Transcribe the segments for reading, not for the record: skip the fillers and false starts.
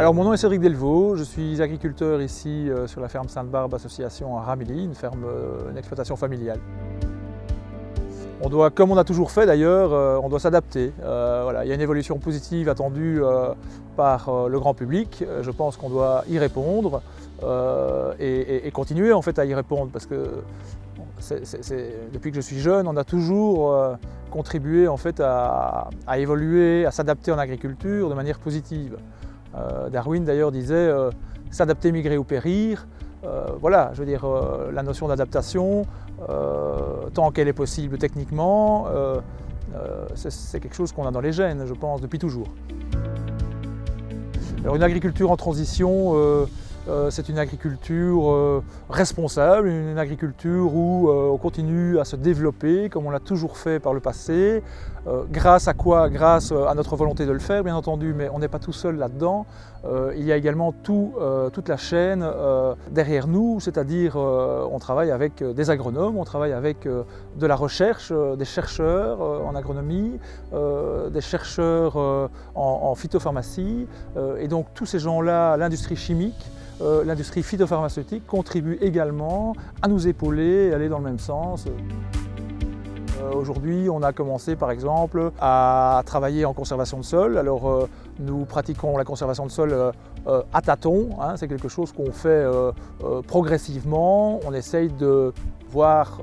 Alors mon nom est Cédric Delvaux, je suis agriculteur ici sur la ferme Sainte-Barbe Association à Ramilly, une exploitation familiale. On doit, comme on a toujours fait d'ailleurs, on doit s'adapter. Voilà, il y a une évolution positive attendue par le grand public. Je pense qu'on doit y répondre et continuer en fait à y répondre parce que depuis que je suis jeune, on a toujours contribué en fait à évoluer, à s'adapter en agriculture de manière positive. Darwin d'ailleurs disait s'adapter, migrer ou périr. Voilà, je veux dire, la notion d'adaptation, tant qu'elle est possible techniquement, c'est quelque chose qu'on a dans les gènes, je pense, depuis toujours. Alors, une agriculture en transition, c'est une agriculture responsable, une agriculture où on continue à se développer comme on l'a toujours fait par le passé. Grâce à quoi? Grâce à notre volonté de le faire, bien entendu, mais on n'est pas tout seul là-dedans. Il y a également toute la chaîne derrière nous, c'est-à-dire on travaille avec des agronomes, on travaille avec de la recherche, des chercheurs en agronomie, des chercheurs en phytopharmacie, et donc tous ces gens-là, l'industrie chimique, l'industrie phytopharmaceutique contribue également à nous épauler et aller dans le même sens. Aujourd'hui, on a commencé par exemple à travailler en conservation de sol. Alors nous pratiquons la conservation de sol à tâtons, hein, c'est quelque chose qu'on fait progressivement. On essaye de voir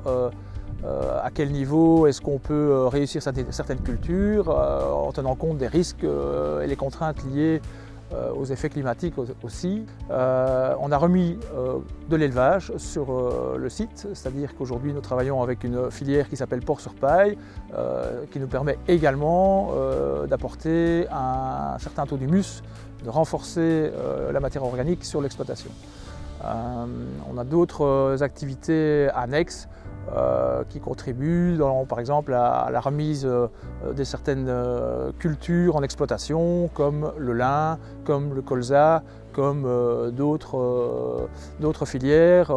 à quel niveau est-ce qu'on peut réussir certaines cultures en tenant compte des risques et les contraintes liées aux effets climatiques aussi. On a remis de l'élevage sur le site, c'est-à-dire qu'aujourd'hui nous travaillons avec une filière qui s'appelle porc sur paille, qui nous permet également d'apporter un certain taux d'humus, de renforcer la matière organique sur l'exploitation. On a d'autres activités annexes qui contribuent par exemple à la remise de certaines cultures en exploitation comme le lin, comme le colza, comme d'autres filières.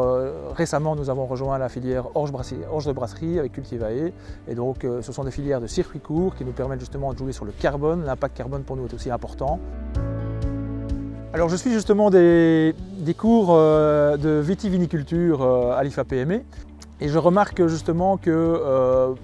Récemment nous avons rejoint la filière orge de brasserie avec Cultivae, et donc ce sont des filières de circuit court qui nous permettent justement de jouer sur le carbone. L'impact carbone pour nous est aussi important. Alors je suis justement des cours de vitiviniculture à l'IFA PME, et je remarque justement que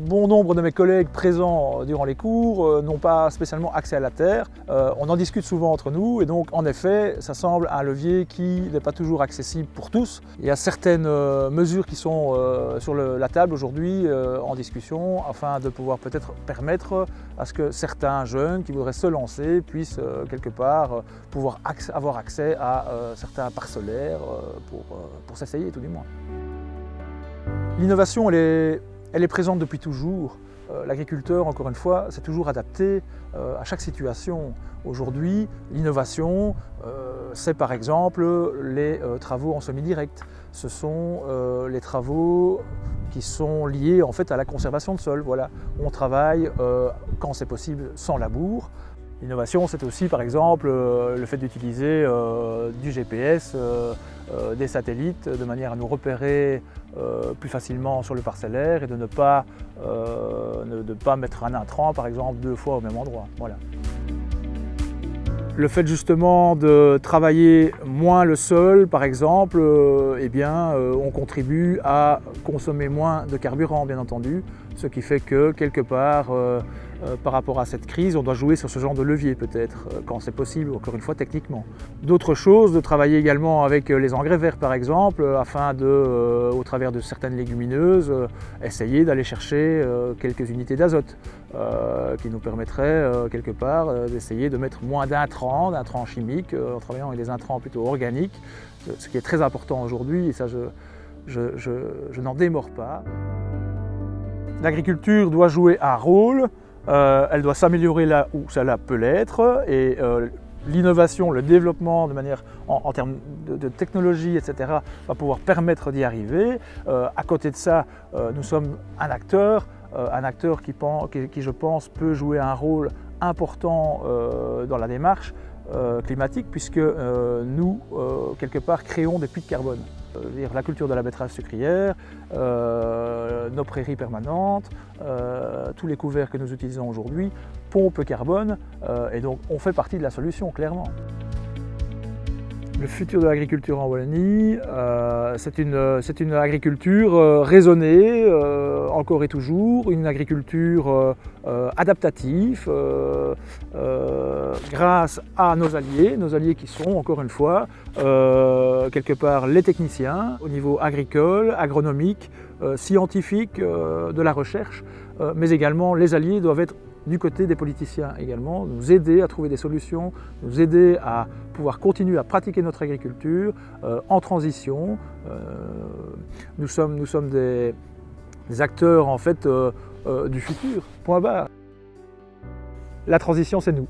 bon nombre de mes collègues présents durant les cours n'ont pas spécialement accès à la terre. On en discute souvent entre nous, et donc en effet ça semble un levier qui n'est pas toujours accessible pour tous. Il y a certaines mesures qui sont sur la table aujourd'hui en discussion afin de pouvoir peut-être permettre à ce que certains jeunes qui voudraient se lancer puissent quelque part pouvoir avoir accès à certains parcellaires pour s'essayer tout du moins. L'innovation, elle est présente depuis toujours. L'agriculteur, encore une fois, s'est toujours adapté à chaque situation. Aujourd'hui, l'innovation, c'est par exemple les travaux en semi-direct. Ce sont les travaux qui sont liés en fait à la conservation de sol. Voilà. On travaille, quand c'est possible, sans labour. L'innovation, c'est aussi par exemple le fait d'utiliser du GPS, des satellites, de manière à nous repérer plus facilement sur le parcellaire et de ne pas mettre un intrant par exemple 2 fois au même endroit. Voilà. Le fait justement de travailler moins le sol, par exemple, on contribue à consommer moins de carburant, bien entendu, ce qui fait que quelque part, par rapport à cette crise, on doit jouer sur ce genre de levier peut-être, quand c'est possible, encore une fois techniquement. D'autres choses, de travailler également avec les engrais verts par exemple, afin de, au travers de certaines légumineuses, essayer d'aller chercher quelques unités d'azote, qui nous permettraient quelque part d'essayer de mettre moins d'intrants chimiques, en travaillant avec des intrants plutôt organiques, ce qui est très important aujourd'hui, et ça je n'en démords pas. L'agriculture doit jouer un rôle, elle doit s'améliorer là où cela peut l'être, et l'innovation, le développement de manière en termes de technologie, etc., va pouvoir permettre d'y arriver. À côté de ça, nous sommes un acteur qui, je pense, peut jouer un rôle important dans la démarche climatique, puisque nous, quelque part, créons des puits de carbone. La culture de la betterave sucrière, nos prairies permanentes, tous les couverts que nous utilisons aujourd'hui pompe carbone et donc on fait partie de la solution, clairement. Le futur de l'agriculture en Wallonie, c'est une agriculture raisonnée, encore et toujours, une agriculture adaptative, grâce à nos alliés qui sont, encore une fois, quelque part les techniciens au niveau agricole, agronomique, scientifique, de la recherche, mais également les alliés doivent être du côté des politiciens également, nous aider à trouver des solutions, nous aider à pouvoir continuer à pratiquer notre agriculture en transition. Nous sommes des acteurs en fait du futur, point barre. La transition, c'est nous.